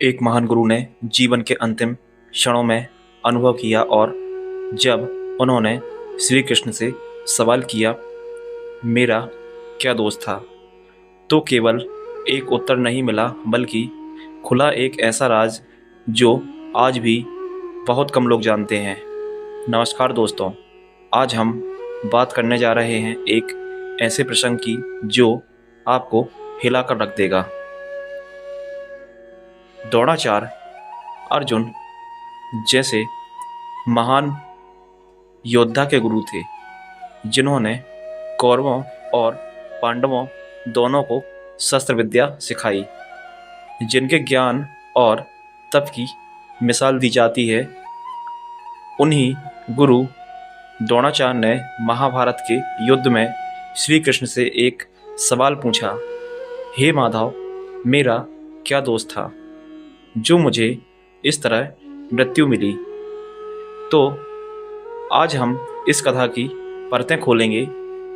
एक महान गुरु ने जीवन के अंतिम क्षणों में अनुभव किया और जब उन्होंने श्री कृष्ण से सवाल किया, मेरा क्या दोष था, तो केवल एक उत्तर नहीं मिला बल्कि खुला एक ऐसा राज जो आज भी बहुत कम लोग जानते हैं। नमस्कार दोस्तों, आज हम बात करने जा रहे हैं एक ऐसे प्रसंग की जो आपको हिलाकर रख देगा। द्रोणाचार्य अर्जुन जैसे महान योद्धा के गुरु थे, जिन्होंने कौरवों और पांडवों दोनों को शस्त्र विद्या सिखाई। जिनके ज्ञान और तप की मिसाल दी जाती है, उन्हीं गुरु द्रोणाचार्य ने महाभारत के युद्ध में श्री कृष्ण से एक सवाल पूछा, हे माधव, मेरा क्या दोष था जो मुझे इस तरह मृत्यु मिली। तो आज हम इस कथा की परतें खोलेंगे,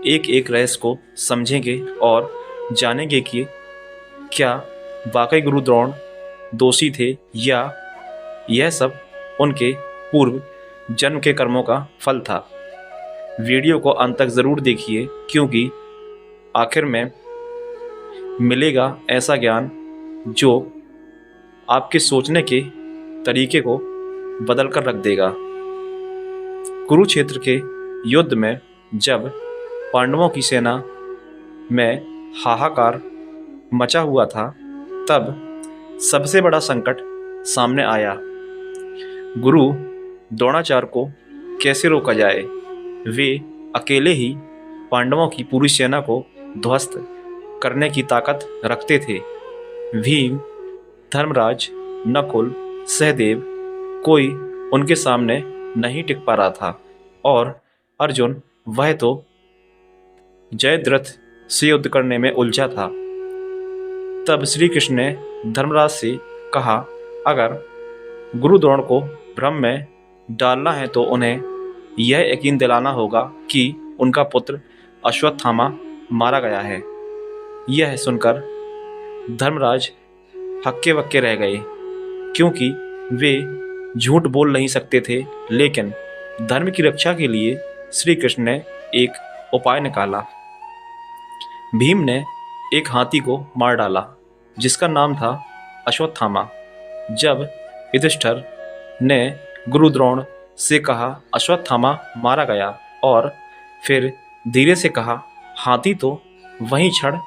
एक एक रहस्य को समझेंगे और जानेंगे कि क्या वाकई गुरु द्रोण दोषी थे या यह सब उनके पूर्व जन्म के कर्मों का फल था। वीडियो को अंत तक ज़रूर देखिए, क्योंकि आखिर में मिलेगा ऐसा ज्ञान जो आपके सोचने के तरीके को बदल कर रख देगा। कुरुक्षेत्र के युद्ध में जब पांडवों की सेना में हाहाकार मचा हुआ था, तब सबसे बड़ा संकट सामने आया। गुरु द्रोणाचार्य को कैसे रोका जाए। वे अकेले ही पांडवों की पूरी सेना को ध्वस्त करने की ताकत रखते थे। भीम, धर्मराज, नकुल, सहदेव, कोई उनके सामने नहीं टिक पा रहा था और अर्जुन, वह तो जयद्रथ से युद्ध करने में उलझा था। तब श्री कृष्ण ने धर्मराज से कहा, अगर गुरु द्रोण को भ्रम में डालना है तो उन्हें यह यकीन दिलाना होगा कि उनका पुत्र अश्वत्थामा मारा गया है। यह सुनकर धर्मराज हक्के बक्के रह गए, क्योंकि वे झूठ बोल नहीं सकते थे। लेकिन धर्म की रक्षा के लिए श्री कृष्ण ने एक उपाय निकाला। भीम ने एक हाथी को मार डाला, जिसका नाम था अश्वत्थामा। जब युधिष्ठिर ने गुरु द्रोण से कहा, अश्वत्थामा मारा गया, और फिर धीरे से कहा, हाथी तो वहीं क्षण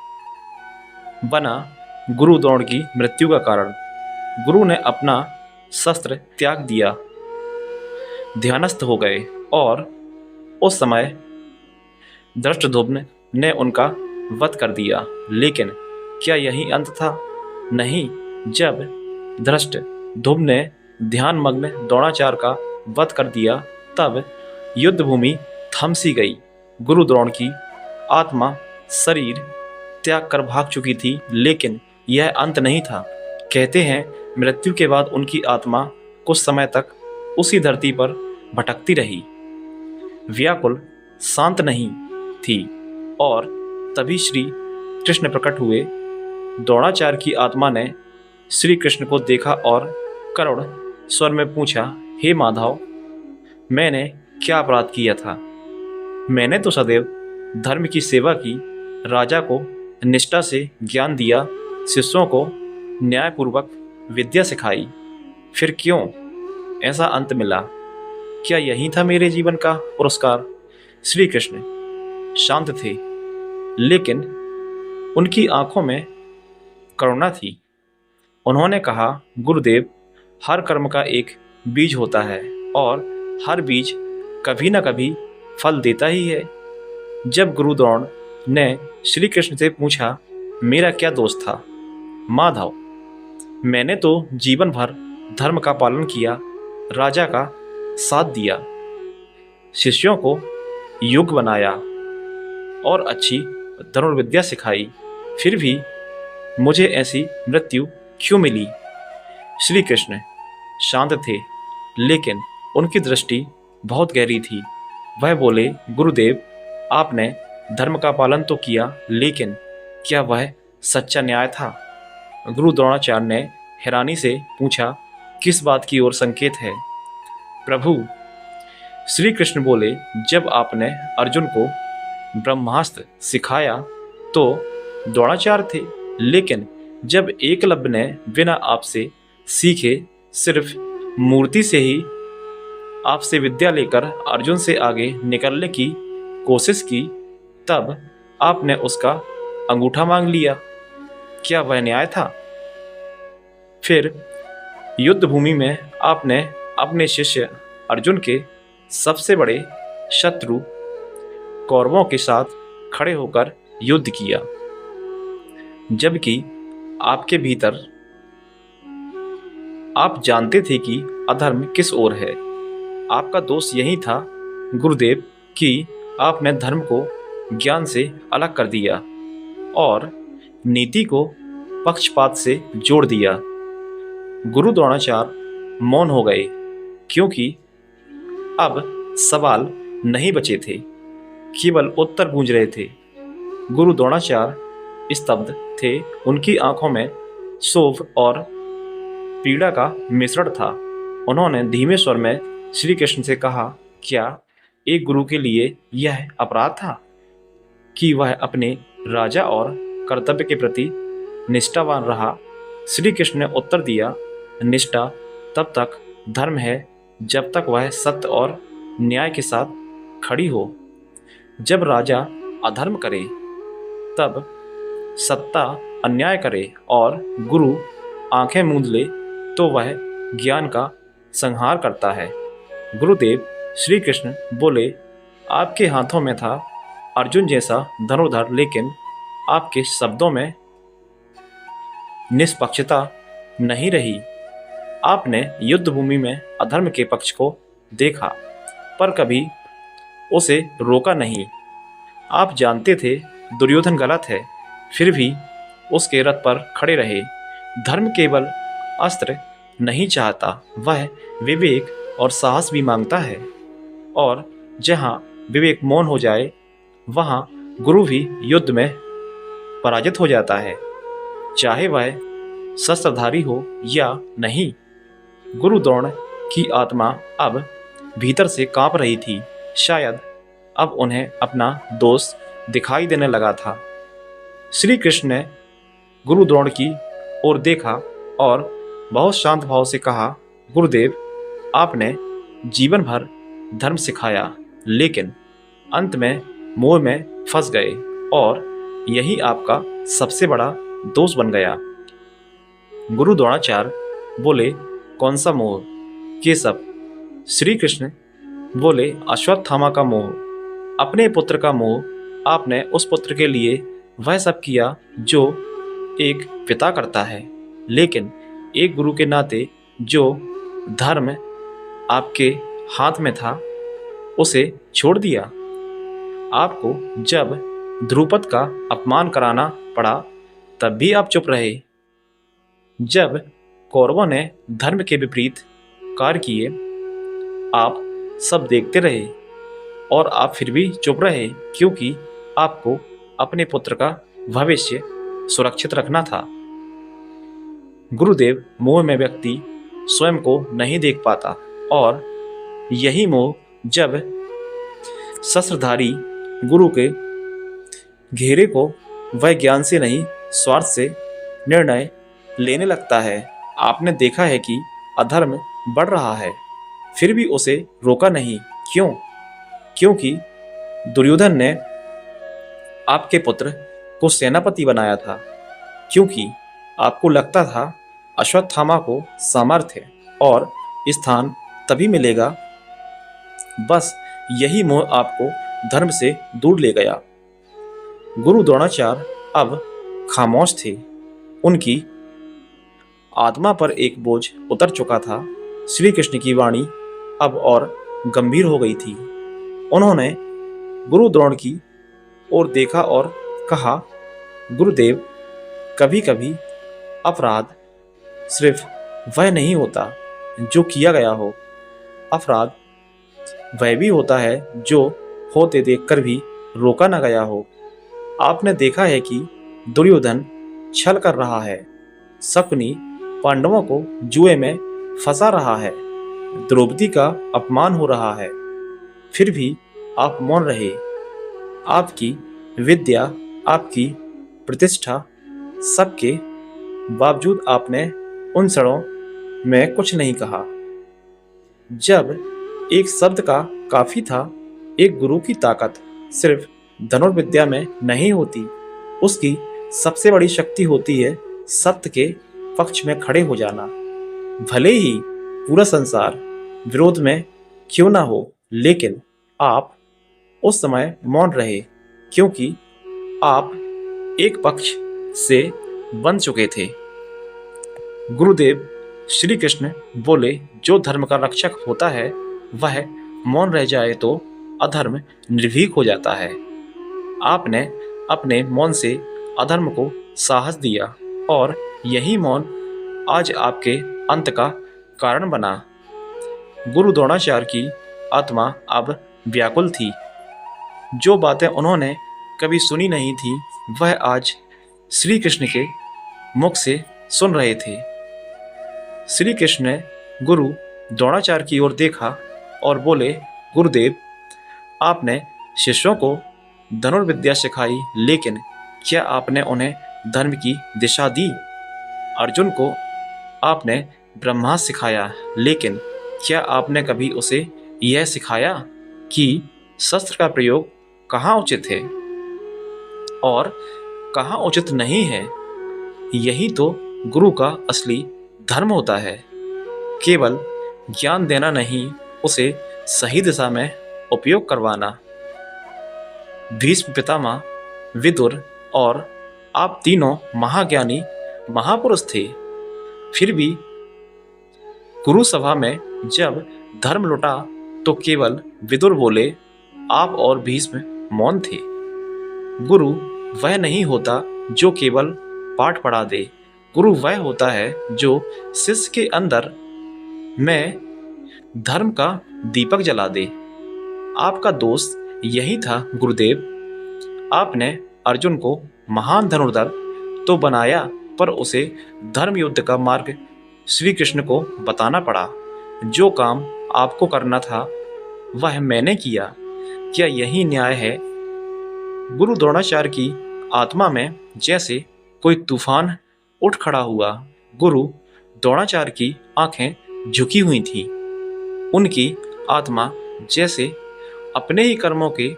बना गुरु द्रोण की मृत्यु का कारण। गुरु ने अपना शस्त्र त्याग दिया, ध्यानस्थ हो गए और उस समय धृष्टद्युम्न ने उनका वध कर दिया। लेकिन क्या यही अंत था? नहीं। जब धृष्टद्युम्न ने ध्यानमग्न द्रोणाचार्य का वध कर दिया, तब युद्ध भूमि थम सी गई। गुरु द्रोण की आत्मा शरीर त्याग कर भाग चुकी थी, लेकिन यह अंत नहीं था। कहते हैं, मृत्यु के बाद उनकी आत्मा कुछ समय तक उसी धरती पर भटकती रही, व्याकुल, शांत नहीं थी। और तभी श्री कृष्ण प्रकट हुए। द्रोणाचार्य की आत्मा ने श्री कृष्ण को देखा और करुण स्वर में पूछा, हे माधव, मैंने क्या अपराध किया था? मैंने तो सदैव धर्म की सेवा की, राजा को निष्ठा से ज्ञान दिया, शिष्यों को न्यायपूर्वक विद्या सिखाई। फिर क्यों ऐसा अंत मिला? क्या यही था मेरे जीवन का पुरस्कार? श्री कृष्ण शांत थे, लेकिन उनकी आंखों में करुणा थी। उन्होंने कहा, गुरुदेव, हर कर्म का एक बीज होता है और हर बीज कभी न कभी फल देता ही है। जब गुरु द्रोण ने श्री कृष्ण से पूछा, मेरा क्या दोष था? माधव, मैंने तो जीवन भर धर्म का पालन किया, राजा का साथ दिया, शिष्यों को युग बनाया और अच्छी धनुर्विद्या सिखाई। फिर भी मुझे ऐसी मृत्यु क्यों मिली? श्री कृष्ण शांत थे, लेकिन उनकी दृष्टि बहुत गहरी थी। वह बोले, गुरुदेव, आपने धर्म का पालन तो किया, लेकिन क्या वह सच्चा न्याय था? गुरु द्रोणाचार्य ने हैरानी से पूछा, किस बात की ओर संकेत है? प्रभु, श्री कृष्ण बोले, जब आपने अर्जुन को ब्रह्मास्त्र सिखाया तो द्रोणाचार्य थे, लेकिन जब एकलव्य ने बिना आपसे सीखे सिर्फ मूर्ति से ही आपसे विद्या लेकर अर्जुन से आगे निकलने की कोशिश की, तब आपने उसका अंगूठा मांग लिया। क्या वह न्याय था? फिर युद्ध भूमि में आपने अपने शिष्य अर्जुन के सबसे बड़े शत्रु कौरवों के साथ खड़े होकर युद्ध किया, जबकि आपके भीतर आप जानते थे कि अधर्म किस ओर है। आपका दोष यही था गुरुदेव कि आपने धर्म को ज्ञान से अलग कर दिया और नीति को पक्षपात से जोड़ दिया। गुरु द्रोणाचार्य मौन हो गए, क्योंकि अब सवाल नहीं बचे थे, केवल उत्तर गूंज रहे थे। गुरु द्रोणाचार्य स्तब्ध थे, उनकी आंखों में क्षोभ और पीड़ा का मिश्रण था। उन्होंने धीमे स्वर में श्री कृष्ण से कहा, क्या एक गुरु के लिए यह अपराध था कि वह अपने राजा और कर्तव्य के प्रति निष्ठावान रहा? श्री कृष्ण ने उत्तर दिया, निष्ठा तब तक धर्म है जब तक वह सत्य और न्याय के साथ खड़ी हो। जब राजा अधर्म करे, तब सत्ता अन्याय करे और गुरु आंखें मूंद ले, तो वह ज्ञान का संहार करता है। गुरुदेव श्री कृष्ण बोले, आपके हाथों में था अर्जुन जैसा धनुर्धर, लेकिन आपके शब्दों में निष्पक्षता नहीं रही। आपने युद्ध भूमि में अधर्म के पक्ष को देखा, पर कभी उसे रोका नहीं। आप जानते थे दुर्योधन गलत है, फिर भी उसके रथ पर खड़े रहे। धर्म केवल अस्त्र नहीं चाहता, वह विवेक और साहस भी मांगता है, और जहाँ विवेक मौन हो जाए, वहाँ गुरु भी युद्ध में पराजित हो जाता है, चाहे वह शस्त्रधारी हो या नहीं। गुरु द्रोण की आत्मा अब भीतर से कांप रही थी। शायद अब उन्हें अपना दोष दिखाई देने लगा था। श्री कृष्ण ने गुरु द्रोण की ओर देखा और बहुत शांत भाव से कहा, गुरुदेव, आपने जीवन भर धर्म सिखाया, लेकिन अंत में मोह में फंस गए और यही आपका सबसे बड़ा दोष बन गया। गुरु द्रोणाचार्य बोले, कौन सा मोह? केशव। श्री कृष्ण बोले, अश्वत्थामा का मोह, अपने पुत्र का मोह। आपने उस पुत्र के लिए वह सब किया जो एक पिता करता है, लेकिन एक गुरु के नाते जो धर्म आपके हाथ में था, उसे छोड़ दिया। आपको जब ध्रुपद का अपमान कराना पड़ा, तब भी आप चुप रहे। जब कौरवों ने धर्म के विपरीत कार्य किए, आप सब देखते रहे और आप फिर भी चुप रहे, क्योंकि आपको अपने पुत्र का भविष्य सुरक्षित रखना था। गुरुदेव, मोह में व्यक्ति स्वयं को नहीं देख पाता, और यही मोह जब शस्त्रधारी गुरु के घेरे को वह ज्ञान से नहीं स्वार्थ से निर्णय लेने लगता है। आपने देखा है कि अधर्म बढ़ रहा है, फिर भी उसे रोका नहीं। क्यों? क्योंकि दुर्योधन ने आपके पुत्र को सेनापति बनाया था, क्योंकि आपको लगता था अश्वत्थामा को सामर्थ्य और स्थान तभी मिलेगा। बस यही मोह आपको धर्म से दूर ले गया। गुरु द्रोणाचार्य अब खामोश थे। उनकी आत्मा पर एक बोझ उतर चुका था। श्री कृष्ण की वाणी अब और गंभीर हो गई थी। उन्होंने गुरु द्रोण की ओर देखा और कहा, गुरुदेव, कभी कभी अपराध सिर्फ वह नहीं होता जो किया गया हो, अपराध वह भी होता है जो होते देखकर भी रोका न गया हो। आपने देखा है कि दुर्योधन छल कर रहा है, शकुनी पांडवों को जुए में फंसा रहा है, द्रौपदी का अपमान हो रहा है, फिर भी आप मौन रहे। आपकी विद्या, आपकी प्रतिष्ठा, सबके बावजूद आपने उन क्षणों में कुछ नहीं कहा। जब एक शब्द का काफी था। एक गुरु की ताकत सिर्फ धनुर्विद्या में नहीं होती, उसकी सबसे बड़ी शक्ति होती है सत्य के पक्ष में खड़े हो जाना। भले ही पूरा संसार विरोध में क्यों ना हो, लेकिन आप उस समय मौन रहे, क्योंकि आप एक पक्ष से बन चुके थे। गुरुदेव श्री कृष्ण बोले, जो धर्म का रक्षक होता है वह मौन रह जाए तो अधर्म निर्भीक हो जाता है। आपने अपने मौन से अधर्म को साहस दिया और यही मौन आज आपके अंत का कारण बना। गुरु द्रोणाचार्य की आत्मा अब व्याकुल थी। जो बातें उन्होंने कभी सुनी नहीं थी वह आज श्री कृष्ण के मुख से सुन रहे थे। श्री कृष्ण ने गुरु द्रोणाचार्य की ओर देखा और बोले, गुरुदेव, आपने शिष्यों को धनुर्विद्या सिखाई, लेकिन क्या आपने उन्हें धर्म की दिशा दी? अर्जुन को आपने ब्रह्मास्त्र सिखाया, लेकिन क्या आपने कभी उसे यह सिखाया कि शस्त्र का प्रयोग कहाँ उचित है और कहाँ उचित नहीं है? यही तो गुरु का असली धर्म होता है। केवल ज्ञान देना नहीं, उसे सही दिशा में उपयोग करवाना। भीष्म पितामह, विदुर और आप तीनों महाज्ञानी महापुरुष थे, फिर भी गुरु सभा में जब धर्म लुटा तो केवल विदुर बोले, आप और भीष्म मौन थे। गुरु वह नहीं होता जो केवल पाठ पढ़ा दे, गुरु वह होता है जो शिष्य के अंदर में धर्म का दीपक जला दे। आपका दोष यही था गुरुदेव। आपने अर्जुन को महान धनुर्धर तो बनाया, पर उसे धर्म युद्ध का मार्ग श्री कृष्ण को बताना पड़ा। जो काम आपको करना था वह मैंने किया। क्या यही न्याय है? गुरु द्रोणाचार्य की आत्मा में जैसे कोई तूफान उठ खड़ा हुआ। गुरु द्रोणाचार्य की आंखें झुकी हुई थीं। उनकी आत्मा जैसे अपने ही कर्मों के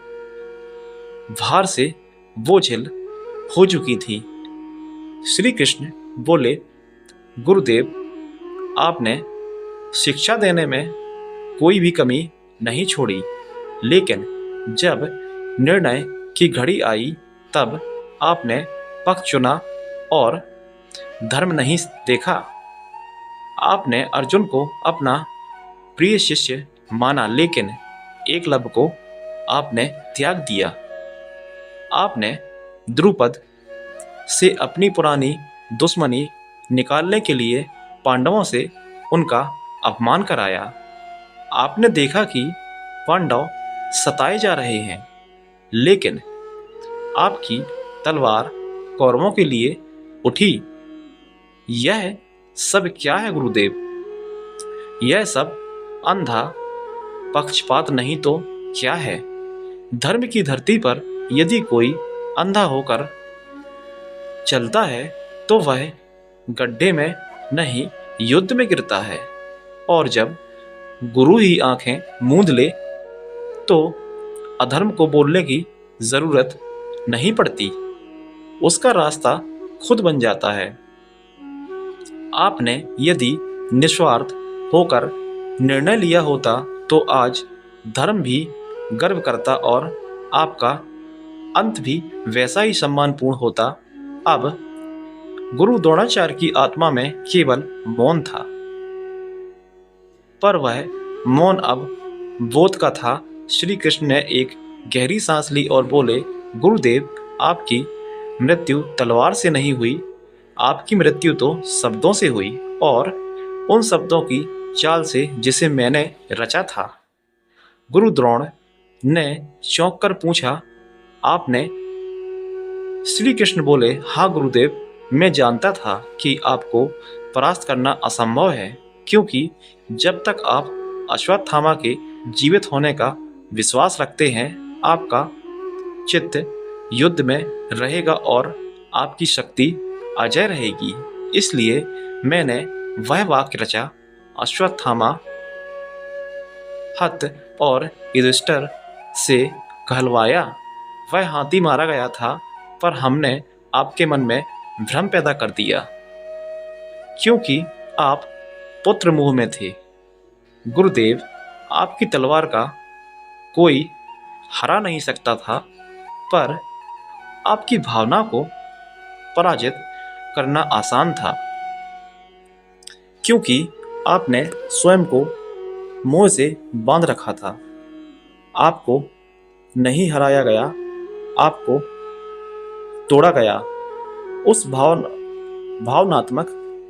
भार से बोझिल हो चुकी थी। श्री कृष्ण बोले, गुरुदेव, आपने शिक्षा देने में कोई भी कमी नहीं छोड़ी, लेकिन जब निर्णय की घड़ी आई तब आपने पक्ष चुना और धर्म नहीं देखा। आपने अर्जुन को अपना प्रिय शिष्य माना, लेकिन एकलव्य को आपने त्याग दिया। आपने द्रुपद से अपनी पुरानी दुश्मनी निकालने के लिए पांडवों से उनका अपमान कराया। आपने देखा कि पांडव सताए जा रहे हैं, लेकिन आपकी तलवार कौरवों के लिए उठी। यह सब क्या है गुरुदेव? यह सब अंधा पक्षपात नहीं तो क्या है? धर्म की धरती पर यदि कोई अंधा होकर चलता है तो वह गड्ढे में नहीं, युद्ध में गिरता है। और जब गुरु ही आंखें मूंद ले तो अधर्म को बोलने की जरूरत नहीं पड़ती, उसका रास्ता खुद बन जाता है। आपने यदि निस्वार्थ होकर निर्णय लिया होता तो आज धर्म भी गर्व करता और आपका अंत भी वैसा ही सम्मानपूर्ण होता। अब गुरु द्रोणाचार्य की आत्मा में केवल मौन था, पर वह मौन अब बोध का था। श्री कृष्ण ने एक गहरी सांस ली और बोले, गुरुदेव, आपकी मृत्यु तलवार से नहीं हुई, आपकी मृत्यु तो शब्दों से हुई, और उन शब्दों की चाल से जिसे मैंने रचा था। गुरु द्रोण ने चौंक कर पूछा, आपने? श्री कृष्ण बोले, हाँ गुरुदेव, मैं जानता था कि आपको परास्त करना असंभव है, क्योंकि जब तक आप अश्वत्थामा के जीवित होने का विश्वास रखते हैं, आपका चित्त युद्ध में रहेगा और आपकी शक्ति अजय रहेगी। इसलिए मैंने वह वाक्य रचा, अश्वत्थामा हत और युधिष्ठिर से कहलवाया। वह हाथी मारा गया था, पर हमने आपके मन में भ्रम पैदा कर दिया, क्योंकि आप पुत्र मुंह में थे। गुरुदेव, आपकी तलवार का कोई हरा नहीं सकता था, पर आपकी भावना को पराजित करना आसान था, क्योंकि आपने स्वयं को मोह से बांध रखा था। आपको नहीं हराया गया, आपको तोड़ा गया उस भावनात्मक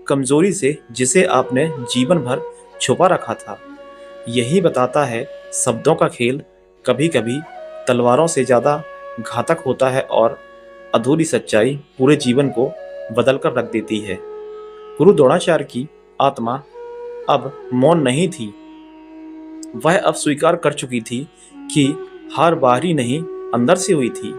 कमजोरी से जिसे आपने जीवन भर छुपा रखा था। यही बताता है शब्दों का खेल कभी कभी तलवारों से ज़्यादा घातक होता है और अधूरी सच्चाई पूरे जीवन को बदल कर रख देती है। गुरु द्रोणाचार्य की आत्मा अब मौन नहीं थी। वह अब स्वीकार कर चुकी थी कि हार बाहरी नहीं अंदर से हुई थी।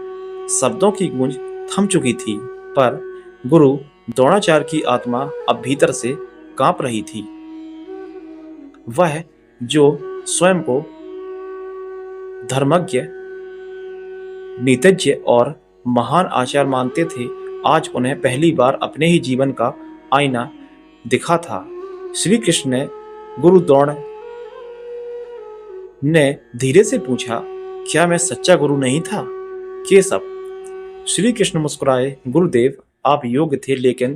शब्दों की गूंज थम चुकी थी, पर गुरु द्रोणाचार्य की आत्मा अब भीतर से कांप रही थी। वह जो स्वयं को धर्मज्ञ, नीतिज्ञ और महान आचार्य मानते थे, आज उन्हें पहली बार अपने ही जीवन का आईना दिखा था। श्री कृष्ण ने गुरु द्रोण ने धीरे से पूछा, क्या मैं सच्चा गुरु नहीं था? केशव। श्री कृष्ण मुस्कुराए, गुरुदेव, आप योग्य थे लेकिन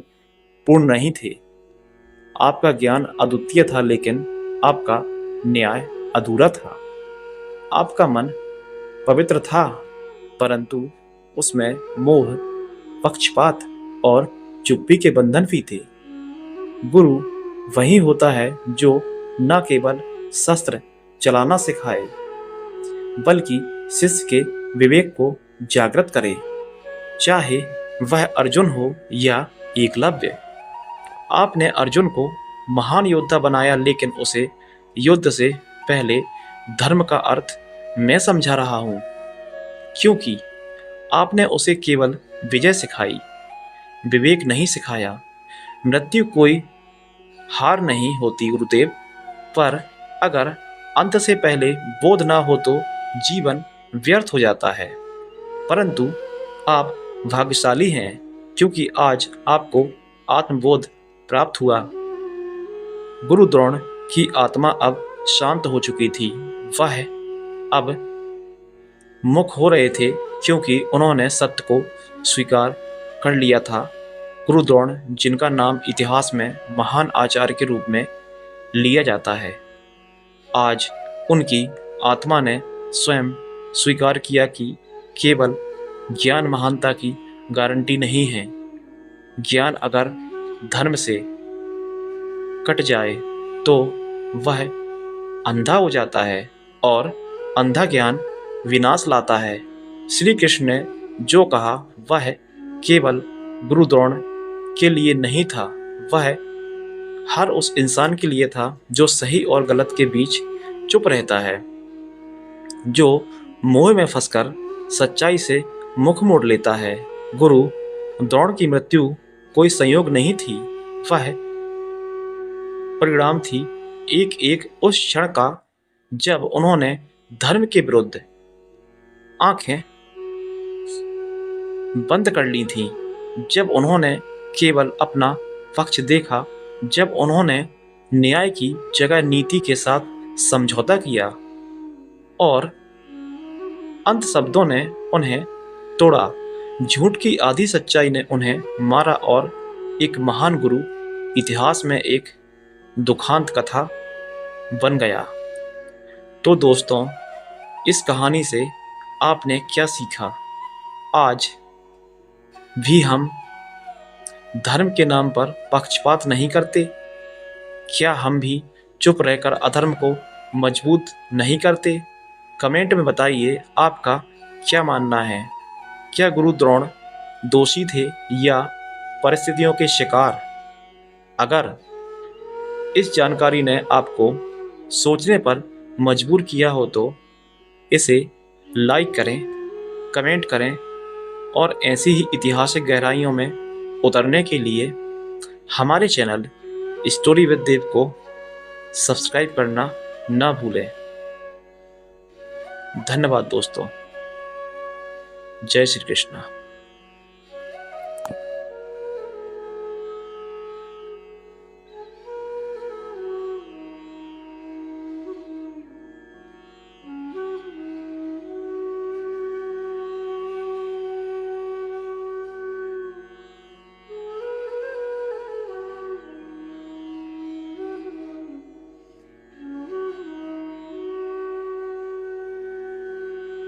पूर्ण नहीं थे। आपका ज्ञान अद्वितीय था लेकिन आपका न्याय अधूरा था। आपका मन पवित्र था, परंतु उसमें मोह, पक्षपात और चुप्पी के बंधन भी थे। गुरु वही होता है जो न केवल शस्त्र चलाना सिखाए, बल्कि शिष्य के विवेक को जागृत करे, चाहे वह अर्जुन हो या एकलव्य। आपने अर्जुन को महान योद्धा बनाया, लेकिन उसे युद्ध से पहले धर्म का अर्थ मैं समझा रहा हूं, क्योंकि आपने उसे केवल विजय सिखाई, विवेक नहीं सिखाया। मृत्यु कोई हार नहीं होती गुरुदेव, पर अगर अंत से पहले बोध ना हो तो जीवन व्यर्थ हो जाता है। परंतु आप भाग्यशाली हैं, क्योंकि आज आपको आत्मबोध प्राप्त हुआ। गुरु द्रोण की आत्मा अब शांत हो चुकी थी। वह अब मुख हो रहे थे, क्योंकि उन्होंने सत्य को स्वीकार कर लिया था। गुरु द्रोण, जिनका नाम इतिहास में महान आचार्य के रूप में लिया जाता है, आज उनकी आत्मा ने स्वयं स्वीकार किया कि केवल ज्ञान महानता की गारंटी नहीं है। ज्ञान अगर धर्म से कट जाए तो वह अंधा हो जाता है, और अंधा ज्ञान विनाश लाता है। श्री कृष्ण ने जो कहा वह केवल गुरु द्रोण के लिए नहीं था, वह हर उस इंसान के लिए था जो सही और गलत के बीच चुप रहता है, जो मोह में फंसकर सच्चाई से मुख मोड़ लेता है। गुरु द्रोण की मृत्यु कोई संयोग नहीं थी, वह परिणाम थी एक एक उस क्षण का जब उन्होंने धर्म के विरुद्ध आंखें बंद कर ली थीं, जब उन्होंने केवल अपना पक्ष देखा, जब उन्होंने न्याय की जगह नीति के साथ समझौता किया और अंत शब्दों ने उन्हें तोड़ा। झूठ की आधी सच्चाई ने उन्हें मारा और एक महान गुरु इतिहास में एक दुखांत कथा बन गया। तो दोस्तों, इस कहानी से आपने क्या सीखा? आज भी हम धर्म के नाम पर पक्षपात नहीं करते? क्या हम भी चुप रहकर अधर्म को मजबूत नहीं करते? कमेंट में बताइए आपका क्या मानना है। क्या गुरु द्रोण दोषी थे या परिस्थितियों के शिकार? अगर इस जानकारी ने आपको सोचने पर मजबूर किया हो तो इसे लाइक करें, कमेंट करें और ऐसी ही ऐतिहासिक गहराइयों में उतरने के लिए हमारे चैनल स्टोरी विद देव को सब्सक्राइब करना ना भूलें। धन्यवाद दोस्तों। जय श्री कृष्ण।